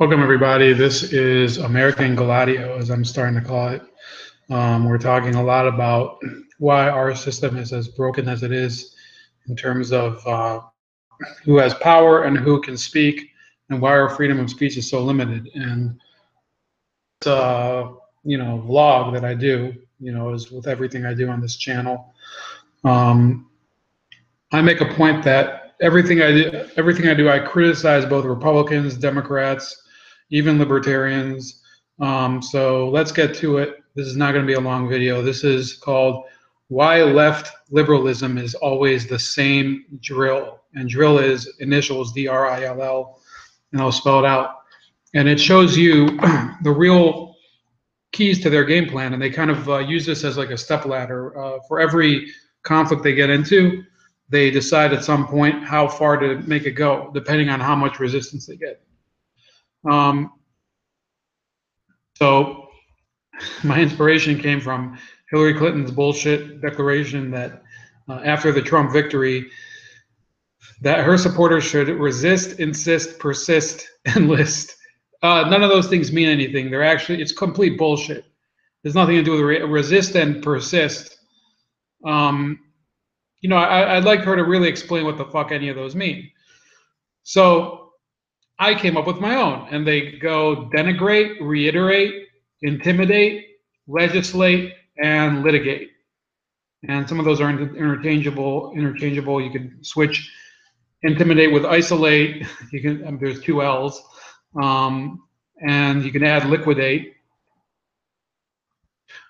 Welcome, everybody. This is American Gladio, as I'm starting to call it. We're talking a lot about why our system is as broken as it is in terms of who has power and who can speak, and why our freedom of speech is so limited. And vlog that I do, is with everything I do on this channel. I make a point that everything I do, I criticize both Republicans, Democrats, even libertarians. So let's get to it. This is not going to be a long video. This is called Why Left Liberalism is Always the Same Drill. And drill is initials D.R.I.L.L, and I'll spell it out. And it shows you the real keys to their game plan. And they kind of use this as like a stepladder. For every conflict they get into, they decide at some point how far to make it go, depending on how much resistance they get. So my inspiration came from Hillary Clinton's bullshit declaration that after the Trump victory, that her supporters should resist, insist, persist, enlist. None of those things mean anything. They're actually, it's complete bullshit. There's nothing to do with resist and persist. I'd like her to really explain what the fuck any of those mean. So I came up with my own, and they go denigrate, reiterate, intimidate, legislate, and litigate. And some of those are interchangeable. You can switch intimidate with isolate. You can there's two L's, and you can add liquidate.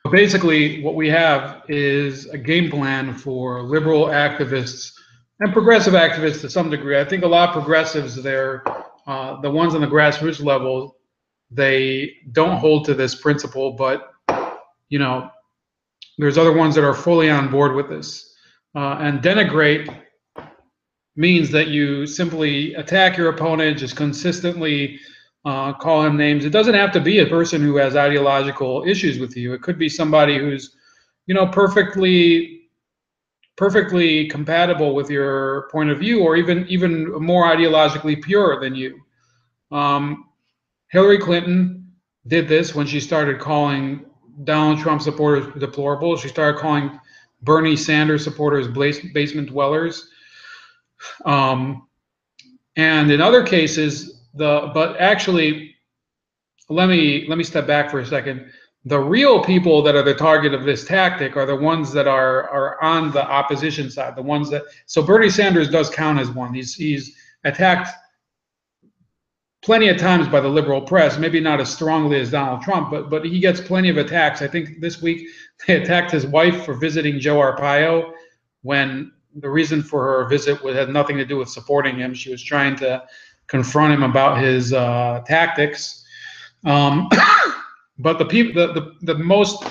But basically, what we have is a game plan for liberal activists and progressive activists to some degree. I think a lot of progressives, they're the ones on the grassroots level, they don't hold to this principle, but there's other ones that are fully on board with this. And denigrate means that you simply attack your opponent, just consistently call him names. It doesn't have to be a person who has ideological issues with you. It could be somebody who's, perfectly compatible with your point of view, or even more ideologically pure than you. Hillary Clinton did this when she started calling Donald Trump supporters deplorable. She started calling Bernie Sanders supporters basement dwellers. And in other cases, but actually, let me step back for a second. The real people that are the target of this tactic are the ones that are on the opposition side. The ones that, so Bernie Sanders does count as one. He's attacked plenty of times by the liberal press, maybe not as strongly as Donald Trump, but he gets plenty of attacks. I think this week they attacked his wife for visiting Joe Arpaio, when the reason for her visit had nothing to do with supporting him. She was trying to confront him about his tactics. But the most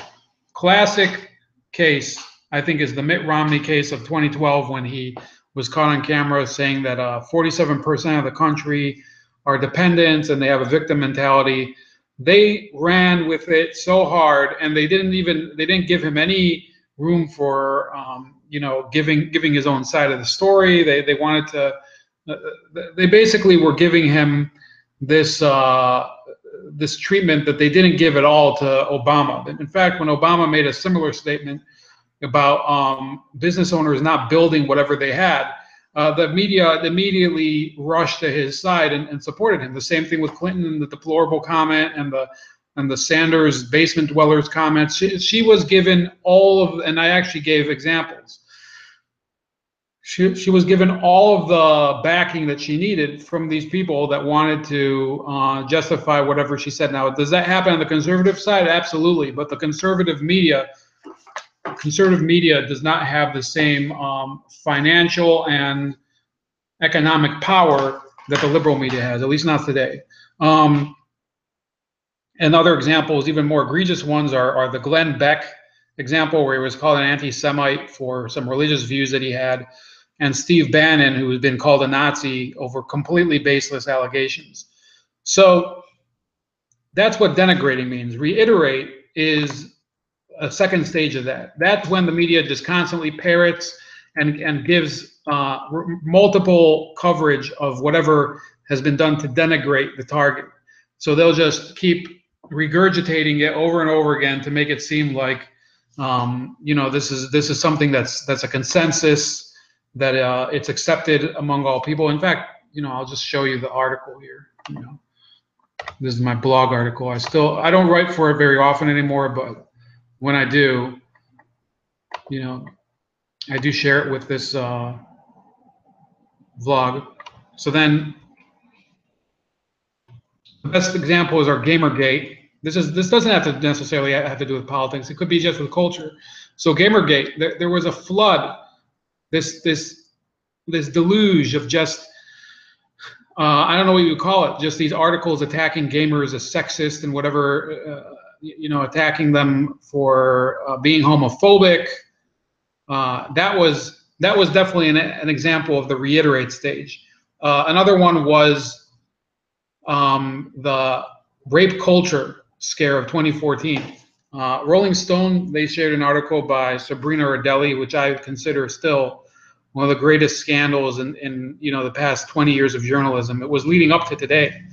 classic case, I think, is the Mitt Romney case of 2012, when he was caught on camera saying that 47% of the country are dependents and they have a victim mentality. They ran with it so hard, and they didn't give him any room for giving his own side of the story. They wanted to. They basically were giving him this this treatment that they didn't give at all to Obama. In fact, when Obama made a similar statement about business owners not building whatever they had, the media immediately rushed to his side and supported him. The same thing with Clinton, the deplorable comment, and the Sanders basement dwellers comments. She was given all of, and I actually gave examples. She was given all of the backing that she needed from these people that wanted to justify whatever she said. Now, does that happen on the conservative side? Absolutely. But the conservative media does not have the same financial and economic power that the liberal media has, at least not today. And other examples, even more egregious ones, are the Glenn Beck example, where he was called an anti-Semite for some religious views that he had, and Steve Bannon, who has been called a Nazi over completely baseless allegations. So that's what denigrating means. Reiterate is a second stage of that. That's when the media just constantly parrots and gives multiple coverage of whatever has been done to denigrate the target. So they'll just keep regurgitating it over and over again to make it seem like, you know, this is something that's a consensus, that it's accepted among all people. In fact, you know, I'll just show you the article here. You know, this is my blog article. I don't write for it very often anymore, but when I do, you know, I do share it with this vlog. So then the best example is our Gamergate. This doesn't have to necessarily have to do with politics. It could be just with culture. So Gamergate, there was a flood, this deluge of just I don't know what you would call it, just these articles attacking gamers as sexist and whatever, you know, attacking them for being homophobic. That was definitely an example of the reiterate stage. Another one was the rape culture scare of 2014. Rolling Stone, they shared an article by Sabrina Rodelli, which I consider still one of the greatest scandals in you know, the past 20 years of journalism. It was leading up to today.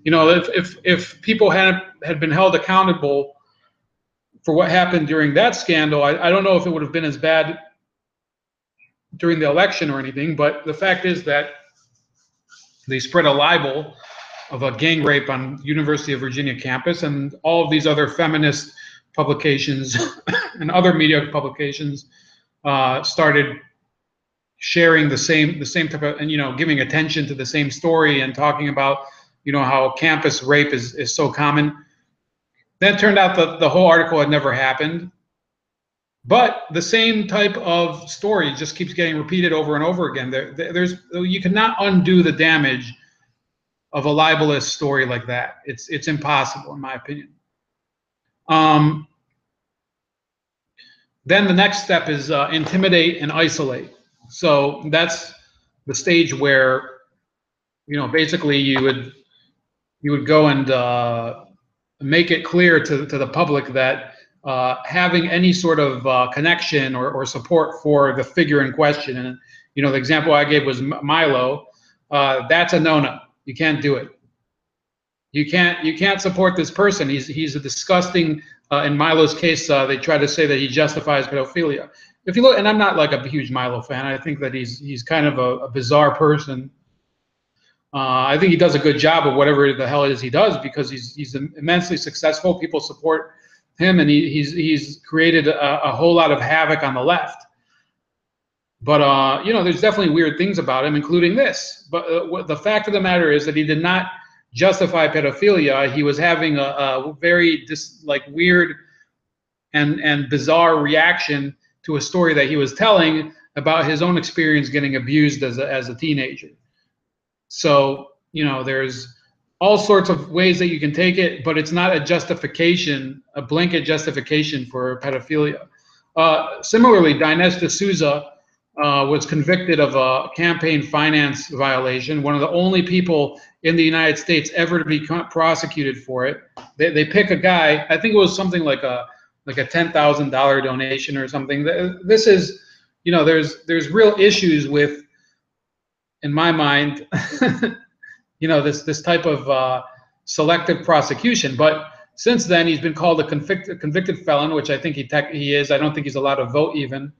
You know, if people had been held accountable for what happened during that scandal, I don't know if it would have been as bad during the election or anything, but the fact is that they spread a libel of a gang rape on University of Virginia campus, and all of these other feminist publications and other media publications started sharing the same type of, and, you know, giving attention to the same story and talking about, you know, how campus rape is so common. Then it turned out that the whole article had never happened, but the same type of story just keeps getting repeated over and over again. You cannot undo the damage of a libelous story like that. It's impossible, in my opinion. Then the next step is intimidate and isolate. So that's the stage where, you know, basically you would go and make it clear to the public that having any sort of connection or support for the figure in question, and, you know, the example I gave was Milo. That's a no-no. You can't do it. You can't support this person. He's a disgusting. In Milo's case, they try to say that he justifies pedophilia. If you look, and I'm not like a huge Milo fan. I think that he's kind of a bizarre person. I think he does a good job of whatever the hell it is he does, because he's immensely successful. People support him, and he's created a whole lot of havoc on the left. But you know, there's definitely weird things about him, including this. But the fact of the matter is that he did not justify pedophilia. He was having a very weird and bizarre reaction to a story that he was telling about his own experience getting abused as a teenager. So, you know, there's all sorts of ways that you can take it, but it's not a justification, a blanket justification for pedophilia. Similarly, DSouza was convicted of a campaign finance violation, one of the only people in the United States ever to be prosecuted for it. They pick a guy, I think it was something like a $10,000 donation or something. This is, you know, there's real issues with, in my mind, you know, this type of selective prosecution. But since then, he's been called a convicted felon, which I think he is. I don't think he's allowed to vote even.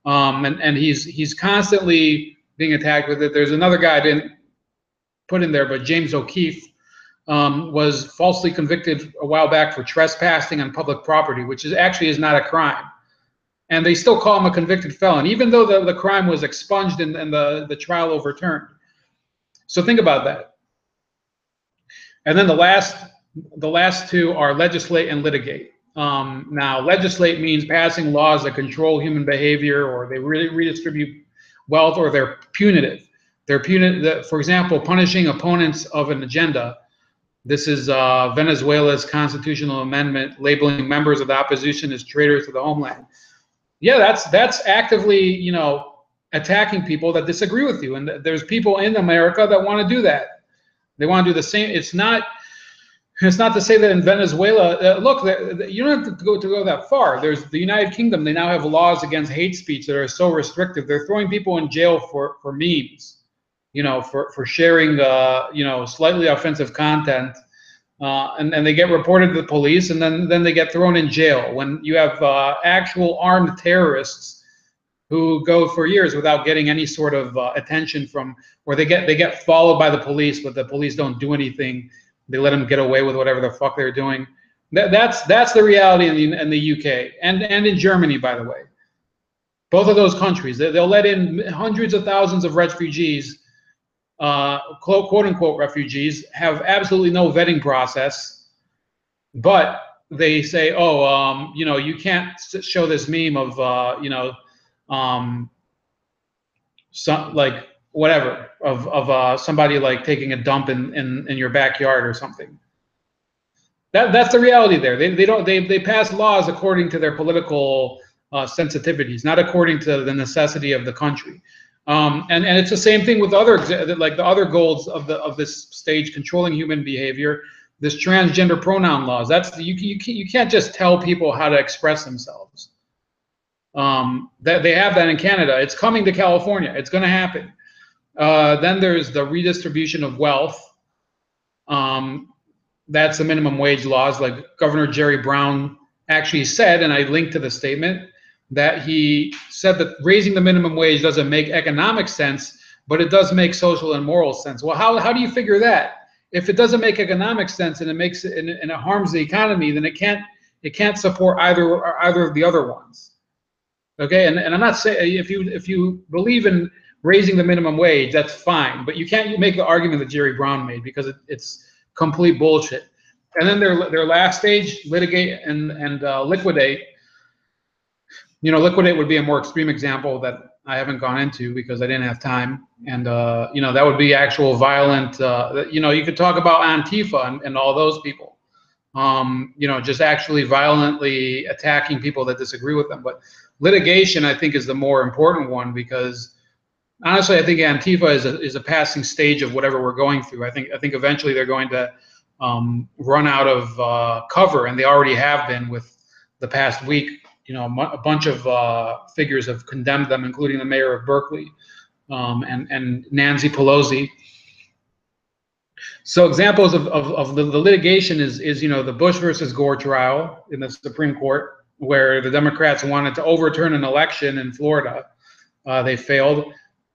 And he's constantly being attacked with it. There's another guy I didn't put in there, but James O'Keefe was falsely convicted a while back for trespassing on public property, which actually is not a crime. And they still call him a convicted felon, even though the crime was expunged and the trial overturned. So think about that. And then the last two are legislate and litigate. Now, legislate means passing laws that control human behavior, or they really redistribute wealth, or they're punitive. They're punitive. For example, punishing opponents of an agenda. This is Venezuela's constitutional amendment labeling members of the opposition as traitors to the homeland. Yeah, that's actively, you know, attacking people that disagree with you. And there's people in America that want to do that. They want to do the same. It's not to say that in Venezuela, look, you don't have to go that far. There's the United Kingdom. They now have laws against hate speech that are so restrictive. They're throwing people in jail for memes, you know, for sharing, you know, slightly offensive content. and they get reported to the police, and then they get thrown in jail. When you have actual armed terrorists who go for years without getting any sort of attention from, or they get followed by the police, but the police don't do anything. They let them get away with whatever the fuck they're doing. That's the reality in the UK and in Germany, by the way. Both of those countries, they'll let in hundreds of thousands of refugees, quote unquote refugees, have absolutely no vetting process, but they say, oh, you know, you can't show this meme of, you know, some like whatever of somebody like taking a dump in your backyard or something. That's the reality there. They pass laws according to their political sensitivities, not according to the necessity of the country. And it's the same thing with other, like the other goals of this stage, controlling human behavior. This transgender pronoun laws. That's you can't just tell people how to express themselves. That they have that in Canada. It's coming to California. It's going to happen. Then there's the redistribution of wealth. That's the minimum wage laws. Like Governor Jerry Brown actually said, and I linked to the statement, that he said that raising the minimum wage doesn't make economic sense, but it does make social and moral sense. Well, how do you figure that? If it doesn't make economic sense and it harms the economy, then it can't support either of the other ones. Okay, and I'm not saying if you believe in raising the minimum wage, that's fine, but you can't make the argument that Jerry Brown made, because it's complete bullshit. And then their last stage, litigate and liquidate. You know, liquidate would be a more extreme example that I haven't gone into because I didn't have time. And you know, that would be actual violent. You know, you could talk about Antifa and all those people. You know, just actually violently attacking people that disagree with them. But litigation, I think, is the more important one, because honestly, I think Antifa is a passing stage of whatever we're going through. I think eventually they're going to run out of cover, and they already have been with the past week. You know, a bunch of figures have condemned them, including the mayor of Berkeley and Nancy Pelosi. So examples of the litigation is, you know, the Bush versus Gore trial in the Supreme Court, where the Democrats wanted to overturn an election in Florida. They failed.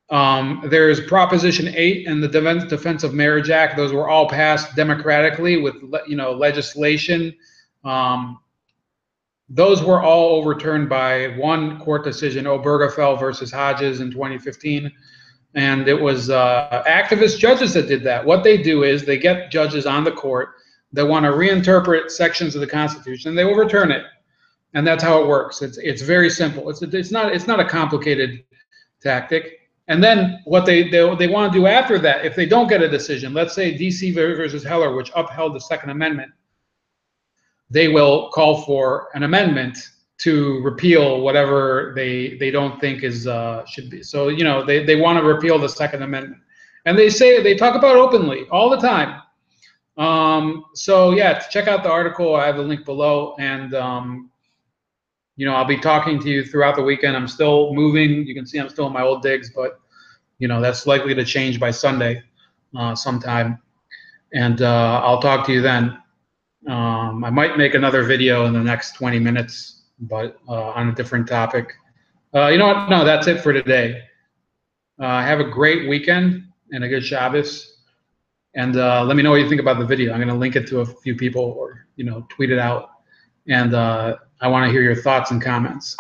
There's Proposition 8 and the Defense of Marriage Act. Those were all passed democratically with, you know, legislation. Those were all overturned by one court decision, Obergefell versus Hodges in 2015. And it was activist judges that did that. What they do is they get judges on the court that want to reinterpret sections of the Constitution, and they overturn it. And that's how it works. It's very simple. It's not a complicated tactic. And then what they want to do after that, if they don't get a decision, let's say DC versus Heller, which upheld the Second Amendment, they will call for an amendment to repeal whatever they don't think is should be. So, you know, they want to repeal the Second Amendment, and they talk about it openly all the time. So yeah, check out the article. I have the link below, and you know, I'll be talking to you throughout the weekend. I'm still moving. You can see I'm still in my old digs, but you know, that's likely to change by Sunday sometime, and I'll talk to you then. I might make another video in the next 20 minutes, but on a different topic. You know what? No, that's it for today. Have a great weekend and a good Shabbos. And let me know what you think about the video. I'm going to link it to a few people, or, you know, tweet it out. And I want to hear your thoughts and comments.